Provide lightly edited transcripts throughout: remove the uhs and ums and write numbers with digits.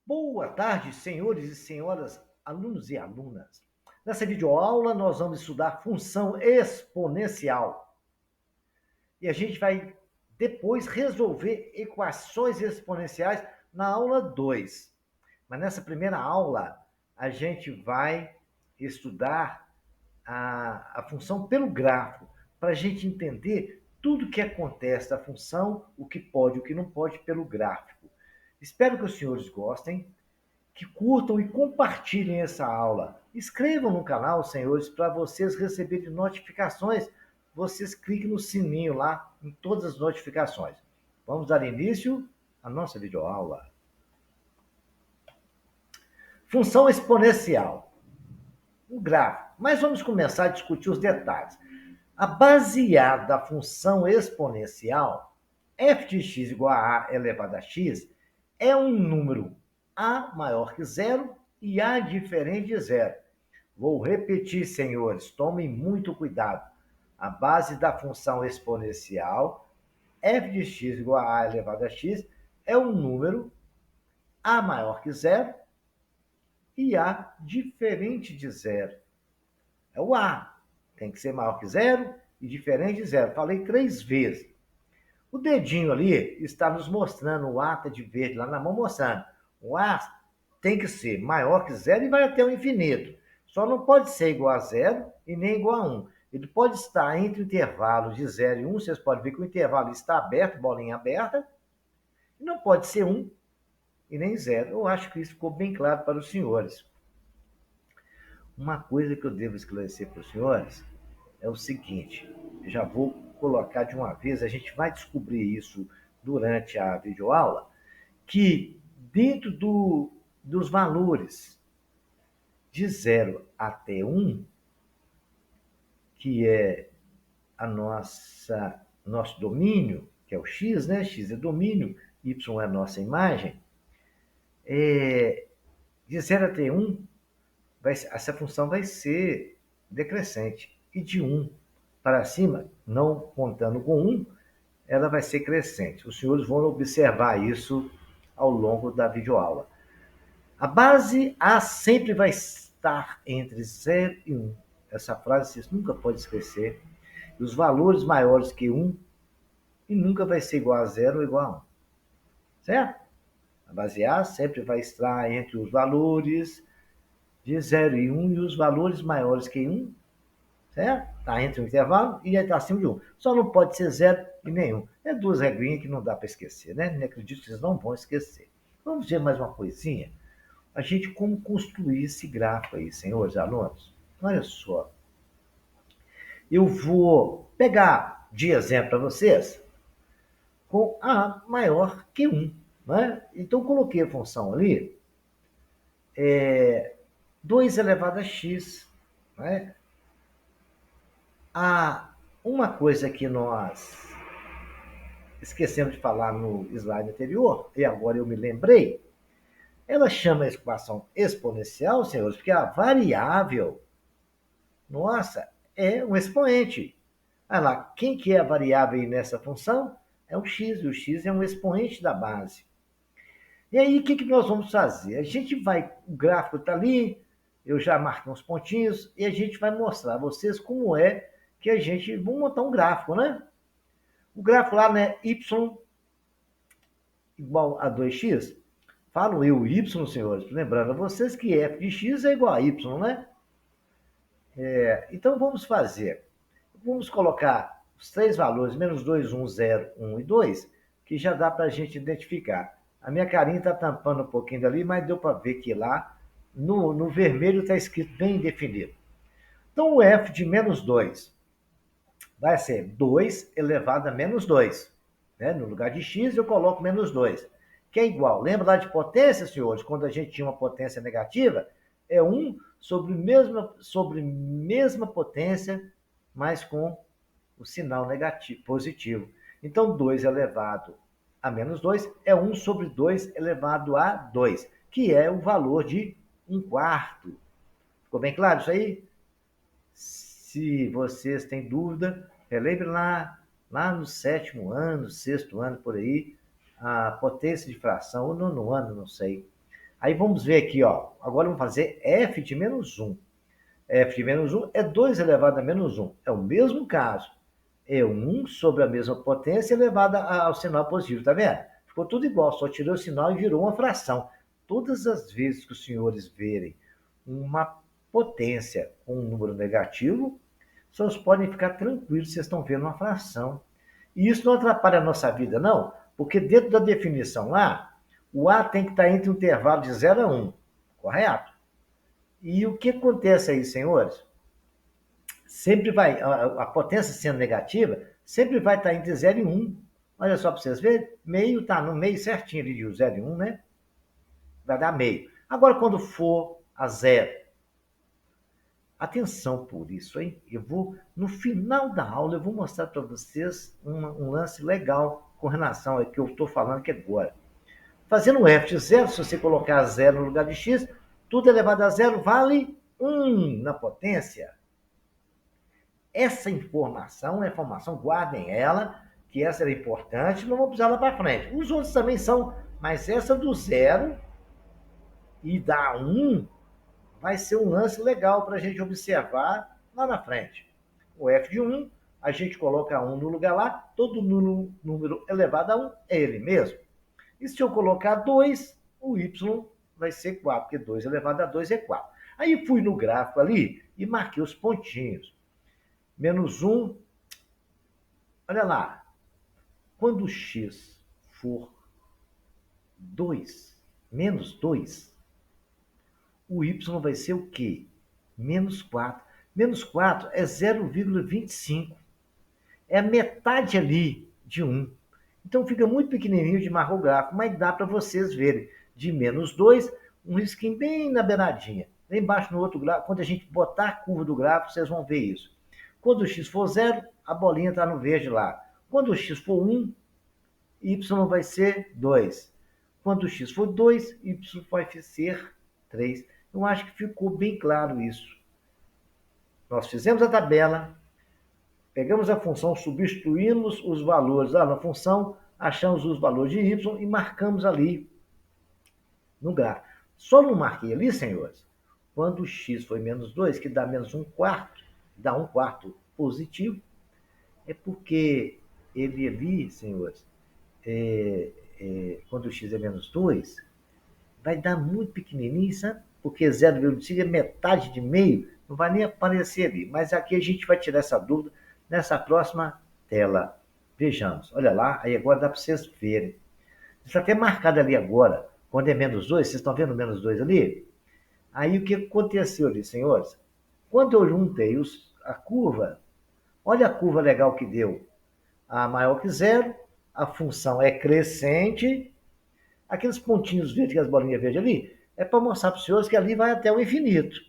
Boa tarde, senhores e senhoras, alunos e alunas. Nessa videoaula, nós vamos estudar função exponencial. E a gente vai depois resolver equações exponenciais na aula 2. Mas nessa primeira aula, a gente vai estudar a função pelo gráfico, para a gente entender tudo o que acontece da função, o que pode e o que não pode pelo gráfico. Espero que os senhores gostem, que curtam e compartilhem essa aula. Inscrevam no canal, senhores, para vocês receberem notificações. Vocês cliquem no sininho lá, em todas as notificações. Vamos dar início à nossa videoaula. Função exponencial. Um gráfico. Mas vamos começar a discutir os detalhes. A baseada da função exponencial, f de x igual a elevado a x, é um número a maior que zero e a diferente de zero. Vou repetir, senhores, tomem muito cuidado. A base da função exponencial, f de x igual a elevado a x, é um número a maior que zero e a diferente de zero. É o a. Tem que ser maior que zero e diferente de zero. Falei 3 vezes. O dedinho ali está nos mostrando, o A está de verde lá na mão mostrando. O A tem que ser maior que zero e vai até o infinito. Só não pode ser igual a zero e nem igual a 1. Ele pode estar entre intervalos de 0 e 1. Vocês podem ver que o intervalo está aberto, bolinha aberta. E não pode ser 1 e nem 0. Eu acho que isso ficou bem claro para os senhores. Uma coisa que eu devo esclarecer para os senhores é o seguinte, já vou colocar de uma vez, a gente vai descobrir isso durante a videoaula, que dentro dos valores de 0 até 1, que é nosso domínio, que é o x, né? X é domínio, y é a nossa imagem, de 0 até 1, essa função vai ser decrescente. E de 1 para cima, não contando com 1, ela vai ser crescente. Os senhores vão observar isso ao longo da videoaula. A base A sempre vai estar entre 0 e 1. Essa frase vocês nunca podem esquecer. E os valores maiores que 1 e nunca vai ser igual a 0 ou igual a 1. Certo? A base A sempre vai estar entre os valores de 0 e 1 e os valores maiores que 1, certo? Está entre o intervalo e está acima de 1. Só não pode ser 0 e nenhum. É 2 regrinhas que não dá para esquecer, né? Eu acredito que vocês não vão esquecer. Vamos ver mais uma coisinha? A gente como construir esse gráfico aí, senhores alunos. Olha só. Eu vou pegar de exemplo para vocês com A maior que 1. Né? Então, coloquei a função ali, 2 elevado a x. Né? Uma coisa que nós esquecemos de falar no slide anterior, e agora eu me lembrei, ela chama a equação exponencial, senhores, porque a variável, nossa, é um expoente. Olha lá, quem que é a variável aí nessa função? É o x, e o x é um expoente da base. E aí, o que, que nós vamos fazer? A gente vai, o gráfico está ali, eu já marquei uns pontinhos, e a gente vai mostrar a vocês como é que a gente, vamos montar um gráfico, né? O gráfico lá, né, y igual a 2x, falo eu y, senhores, lembrando a vocês que f de x é igual a y, né? Então vamos fazer, vamos colocar os 3 valores, menos 2, 1, 0, 1 e 2, que já dá para a gente identificar. A minha carinha está tampando um pouquinho dali, mas deu para ver que lá no vermelho está escrito bem definido. Então o f de menos 2 vai ser 2 elevado a menos 2. Né? No lugar de x, eu coloco menos 2, que é igual. Lembra lá de potência, senhores? Quando a gente tinha uma potência negativa, é 1 sobre mesma potência, mas com o sinal negativo, positivo. Então, 2 elevado a menos 2 é 1 sobre 2 elevado a 2, que é o valor de 1/4. Ficou bem claro isso aí? Se vocês têm dúvida, relembre lá no 7º ano, 6º ano, por aí, a potência de fração, ou 9º ano, não sei. Aí vamos ver aqui, ó. Agora vamos fazer f de menos 1. F de menos 1 é 2 elevado a menos 1. É o mesmo caso. É 1 sobre a mesma potência elevada ao sinal positivo, tá vendo? Ficou tudo igual, só tirou o sinal e virou uma fração. Todas as vezes que os senhores verem uma potência com um número negativo, vocês podem ficar tranquilos, vocês estão vendo uma fração. E isso não atrapalha a nossa vida, não, porque dentro da definição lá, o A tem que estar entre um intervalo de 0 a 1, correto? E o que acontece aí, senhores? Sempre vai, a potência sendo negativa, sempre vai estar entre 0 e 1. Olha só para vocês verem, meio está no meio certinho ali de 0 e 1, né? Vai dar meio. Agora, quando for a 0, atenção por isso, hein? No final da aula, eu vou mostrar para vocês um lance legal com relação ao que eu estou falando aqui agora. Fazendo um f de 0, se você colocar 0 no lugar de x, tudo elevado a 0 vale 1 na potência. Essa informação é informação, guardem ela, que essa era importante, não vou precisar lá para frente. Os outros também são, mas essa do 0 e da 1 vai ser um lance legal para a gente observar lá na frente. O f de 1, a gente coloca 1 no lugar lá, todo número elevado a 1 é ele mesmo. E se eu colocar 2, o y vai ser 4, porque 2 elevado a 2 é 4. Aí fui no gráfico ali e marquei os pontinhos. Menos 1, olha lá, quando x for 2, menos 2, o y vai ser o quê? Menos 4. Menos 4 é 0,25. É a metade ali de 1. Então fica muito pequenininho de marcar o gráfico, mas dá para vocês verem. De menos 2, um risquinho bem na beiradinha. Lá embaixo no outro gráfico, quando a gente botar a curva do gráfico, vocês vão ver isso. Quando o x for 0, a bolinha está no verde lá. Quando o x for 1, y vai ser 2. Quando o x for 2, y vai ser 3. Eu acho que ficou bem claro isso. Nós fizemos a tabela, pegamos a função, substituímos os valores lá na função, achamos os valores de y e marcamos ali no gráfico. Só não marquei ali, senhores, quando o x foi menos 2, que dá menos 1 quarto, dá 1 quarto positivo, é porque ele ali, senhores, quando o x é menos 2, vai dar muito pequenininho, sabe? Porque 0,5 é metade de meio, não vai nem aparecer ali. Mas aqui a gente vai tirar essa dúvida nessa próxima tela. Vejamos, olha lá, aí agora dá para vocês verem. Está até marcado ali agora, quando é menos 2, vocês estão vendo menos 2 ali? Aí o que aconteceu ali, senhores? Quando eu juntei a curva, olha a curva legal que deu. A maior que 0, a função é crescente. Aqueles pontinhos verdes, as bolinhas verdes ali, é para mostrar para os senhores que ali vai até o infinito.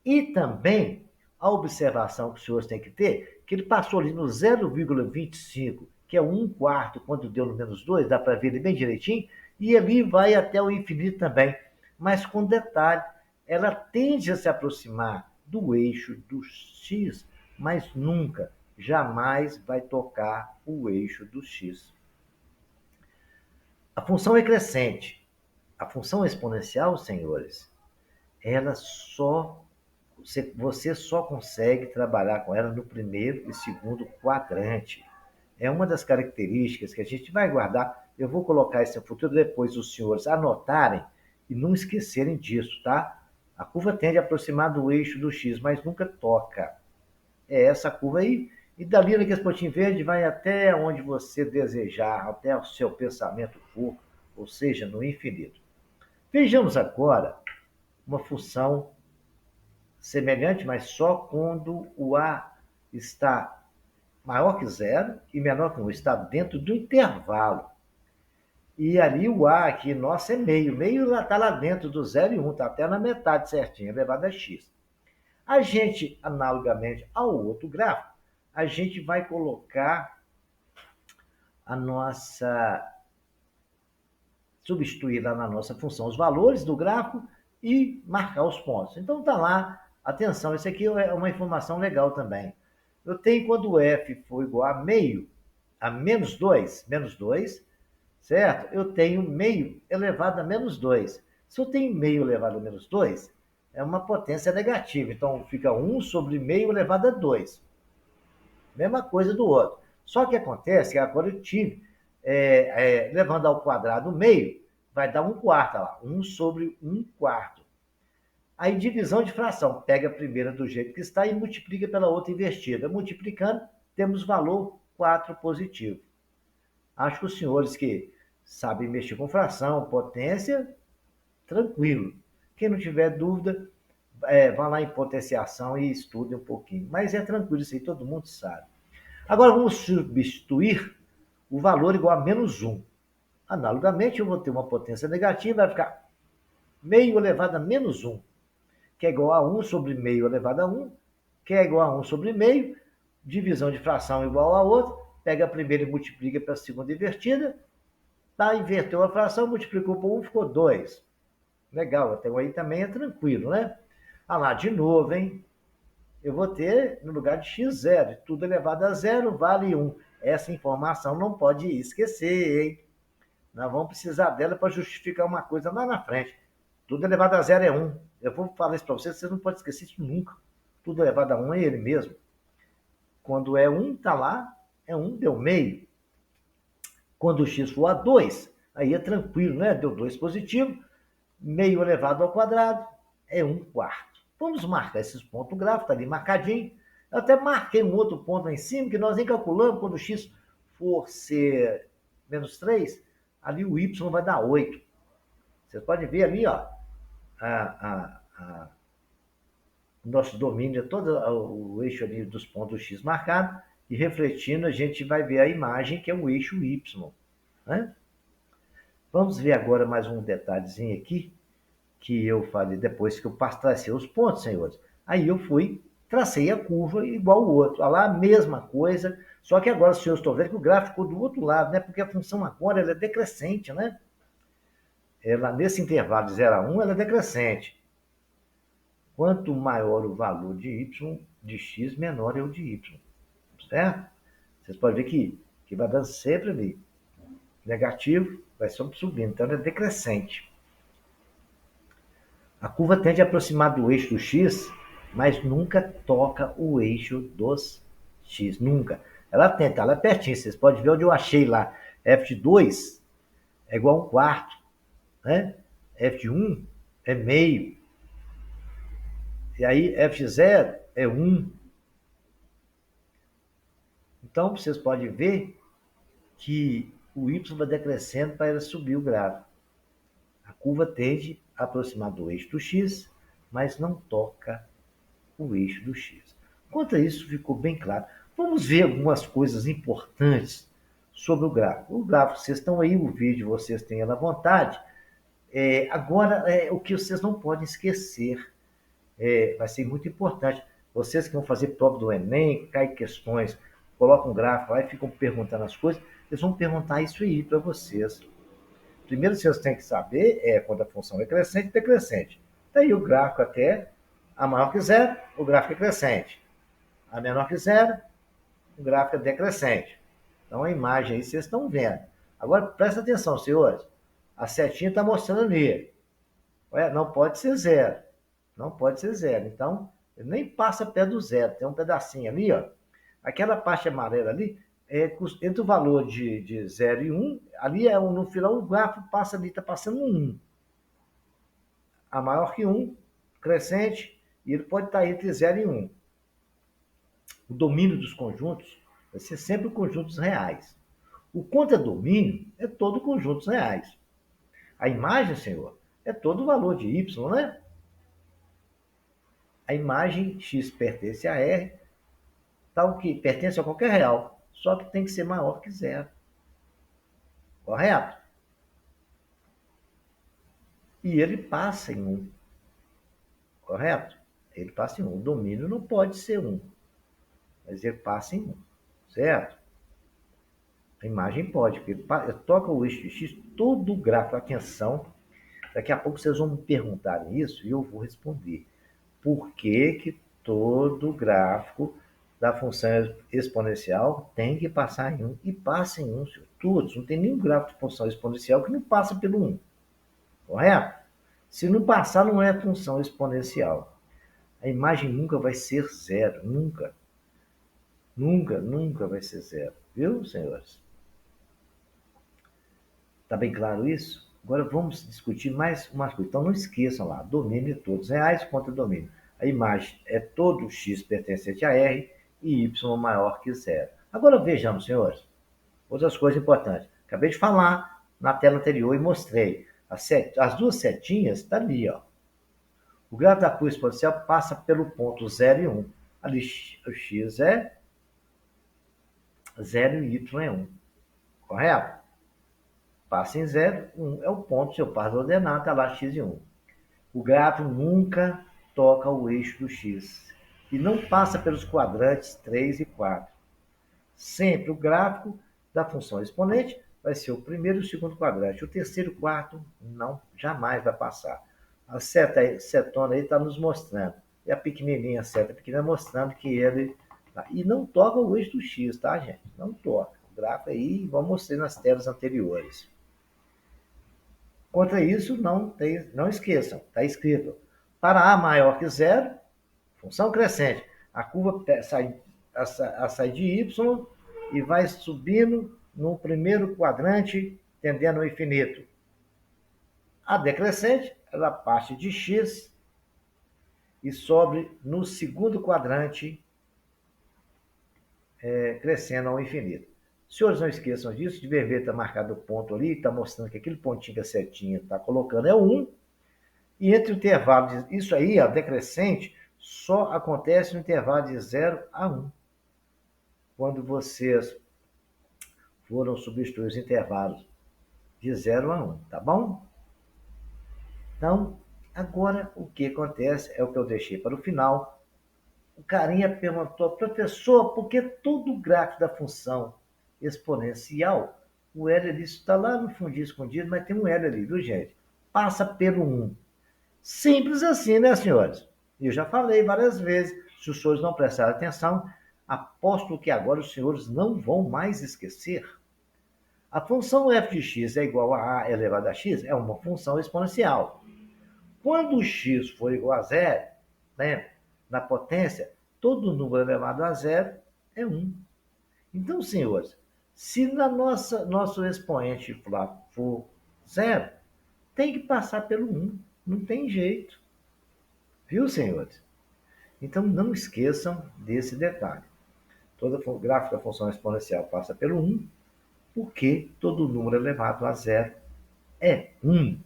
E também a observação que os senhores têm que ter, que ele passou ali no 0,25, que é 1 quarto, quando deu no menos 2, dá para ver ele bem direitinho, e ali vai até o infinito também. Mas com detalhe, ela tende a se aproximar do eixo do x, mas nunca, jamais vai tocar o eixo do x. A função é crescente. A função exponencial, senhores, ela você só consegue trabalhar com ela no primeiro e segundo quadrante. É uma das características que a gente vai guardar. Eu vou colocar isso no futuro, depois os senhores anotarem e não esquecerem disso, tá? A curva tende a aproximar do eixo do x, mas nunca toca. É essa curva aí. E dali, naquele pontinho verde, vai até onde você desejar, até o seu pensamento for, ou seja, no infinito. Vejamos agora uma função semelhante, mas só quando o A está maior que 0 e menor que 1, está dentro do intervalo. E ali o A aqui, nosso, é meio. Meio está lá dentro do 0 e 1, está até na metade certinho, elevado a x. A gente, analogamente ao outro gráfico, a gente vai colocar a nossa... substituir lá na nossa função os valores do gráfico e marcar os pontos. Então está lá, atenção, isso aqui é uma informação legal também. Eu tenho quando f for igual a meio, a menos 2, certo? Eu tenho meio elevado a menos 2. Se eu tenho meio elevado a menos 2, é uma potência negativa. Então, fica 1 sobre meio elevado a 2. Mesma coisa do outro. Só que acontece que agora eu tive, levando ao quadrado o meio, vai dar 1/4 lá. 1 sobre 1/4. Aí, divisão de fração. Pega a primeira do jeito que está e multiplica pela outra invertida. Multiplicando, temos valor 4 positivo. Acho que os senhores que sabem mexer com fração, potência, tranquilo. Quem não tiver dúvida, vá lá em potenciação e estude um pouquinho. Mas é tranquilo, isso aí todo mundo sabe. Agora vamos substituir o valor igual a menos 1. Analogamente, eu vou ter uma potência negativa, vai ficar meio elevado a menos 1, que é igual a 1 sobre meio elevado a 1, que é igual a 1 sobre meio, divisão de fração igual a outra, pega a primeira e multiplica pela segunda invertida, tá, inverteu a fração, multiplicou por 1, ficou 2. Legal, até aí também é tranquilo, né? Ah lá, de novo, hein? Eu vou ter, no lugar de x, 0. Tudo elevado a 0 vale 1. Essa informação não pode esquecer, hein? Nós vamos precisar dela para justificar uma coisa lá na frente. Tudo elevado a 0 é 1. Eu vou falar isso para vocês, vocês não podem esquecer isso nunca. Tudo elevado a 1 é ele mesmo. Quando é 1, está lá, é 1, deu meio. Quando o x for a 2, aí é tranquilo, né? Deu 2 positivo, meio elevado ao quadrado é 1/4. Vamos marcar esses pontos gráficos, está ali marcadinho. Eu até marquei um outro ponto lá em cima, que nós nem calculamos, quando o x for ser menos 3, ali o y vai dar 8. Vocês podem ver ali, ó, o nosso domínio é todo o eixo ali dos pontos x marcado, e refletindo a gente vai ver a imagem que é o eixo y, né? Vamos ver agora mais um detalhezinho aqui, que eu falei depois que eu tracei os pontos, senhores. Aí eu fui, tracei a curva igual o outro. Olha lá, a mesma coisa, só que agora os senhores estão vendo que o gráfico ficou do outro lado, né? Porque a função agora ela é decrescente, né? Ela, nesse intervalo de 0 a 1, ela é decrescente. Quanto maior o valor de y, de x, menor é o de y. Certo? Vocês podem ver que vai dando sempre ali. Negativo, vai sempre subindo. Então, ela é decrescente. A curva tende a aproximar do eixo do x, mas nunca toca o eixo dos x. Nunca. Ela tenta, ela é pertinho. Vocês podem ver onde eu achei lá. F de 2 é igual a 1/4. Né? F de 1 é meio. E aí, F de 0 é 1. Então, vocês podem ver que o y vai decrescendo para ela subir o gráfico. A curva tende a aproximar do eixo do x, mas não toca o eixo do x. Quanto a isso, ficou bem claro. Vamos ver algumas coisas importantes sobre o gráfico. O gráfico, vocês estão aí, o vídeo vocês têm à vontade. Agora, o que vocês não podem esquecer, vai ser muito importante. Vocês que vão fazer prova do Enem, caem questões, colocam um gráfico lá e ficam perguntando as coisas, eles vão perguntar isso aí para vocês. Primeiro, vocês têm que saber quando a função é crescente, decrescente. Daí o gráfico até a maior que 0, o gráfico é crescente. A menor que 0, o gráfico é decrescente. Então a imagem aí vocês estão vendo. Agora presta atenção, senhores. A setinha está mostrando ali. Não pode ser 0. Não pode ser 0. Então, ele nem passa perto do 0. Tem um pedacinho ali, ó. Aquela parte amarela ali, entre o valor de 0 e 1, ali no final o gráfico passa ali, está passando 1. A maior que 1, crescente, e ele pode estar entre 0 e 1. O domínio dos conjuntos vai ser sempre conjuntos reais. O contradomínio é todo conjuntos reais. A imagem, senhor, é todo o valor de y, né? A imagem x pertence a R, tal que pertence a qualquer real, só que tem que ser maior que 0. Correto? E ele passa em 1. Correto? Ele passa em 1. O domínio não pode ser 1, mas ele passa em 1. Certo? A imagem pode, porque ele toca o eixo de x, todo o gráfico, atenção. Daqui a pouco vocês vão me perguntar isso e eu vou responder. Por que todo gráfico da função exponencial tem que passar em 1 e passa em 1, senhor. Todos, não tem nenhum gráfico de função exponencial que não passa pelo 1. Correto? Se não passar, não é função exponencial. A imagem nunca vai ser zero, nunca. Nunca, nunca vai ser zero. Viu, senhores? Está bem claro isso? Agora vamos discutir mais umas coisas. Então não esqueçam lá, domínio de todos reais contra domínio. A imagem é todo x pertencente a R e y maior que zero. Agora vejamos, senhores, outras coisas importantes. Acabei de falar na tela anterior e mostrei. As duas setinhas estão ali, ó. O gráfico da curva exponencial passa pelo ponto 0 e 1. Ali o x é 0 e y é 1. Correto? Passa em 0, 1 é o ponto, se eu passo a ordenada, está lá x e 1. O gráfico nunca toca o eixo do x e não passa pelos quadrantes 3 e 4. Sempre o gráfico da função exponente vai ser o primeiro e o segundo quadrante. O terceiro e o quarto não, jamais vai passar. A setona aí está nos mostrando. E a pequenininha, a seta pequena, mostrando que ele... E não toca o eixo do x, tá, gente? Não toca. O gráfico aí, igual mostrei nas telas anteriores. Contra isso, não esqueçam, está escrito, para A maior que zero, função crescente, a curva sai de Y e vai subindo no primeiro quadrante, tendendo ao infinito. A decrescente, ela parte de X e sobe no segundo quadrante, crescendo ao infinito. Senhores, não esqueçam disso, de ver está marcado o ponto ali, está mostrando que aquele pontinho que a setinha está colocando é o 1, e entre o intervalo, isso aí, a decrescente, só acontece no intervalo de 0 a 1. Quando vocês foram substituir os intervalos de 0 a 1, tá bom? Então, agora o que acontece é o que eu deixei para o final. O carinha perguntou, professor, por que todo o gráfico da função exponencial, o L ali está lá no fundinho escondido, mas tem um L ali, viu, gente? Passa pelo 1. Simples assim, né, senhores? Eu já falei várias vezes, se os senhores não prestarem atenção, aposto que agora os senhores não vão mais esquecer. A função f de x é igual a a elevado a x é uma função exponencial. Quando o x for igual a zero, né, na potência, todo número elevado a zero é 1. Então, senhores, se nosso expoente for zero, tem que passar pelo 1. Não tem jeito. Viu, senhores? Então, não esqueçam desse detalhe. Todo gráfico da função exponencial passa pelo 1, porque todo número elevado a zero é 1.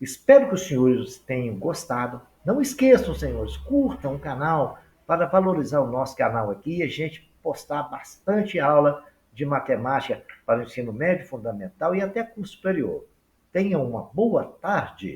Espero que os senhores tenham gostado. Não esqueçam, senhores, curtam o canal para valorizar o nosso canal aqui e a gente postar bastante aula de matemática para o ensino médio fundamental e até curso superior. Tenham uma boa tarde.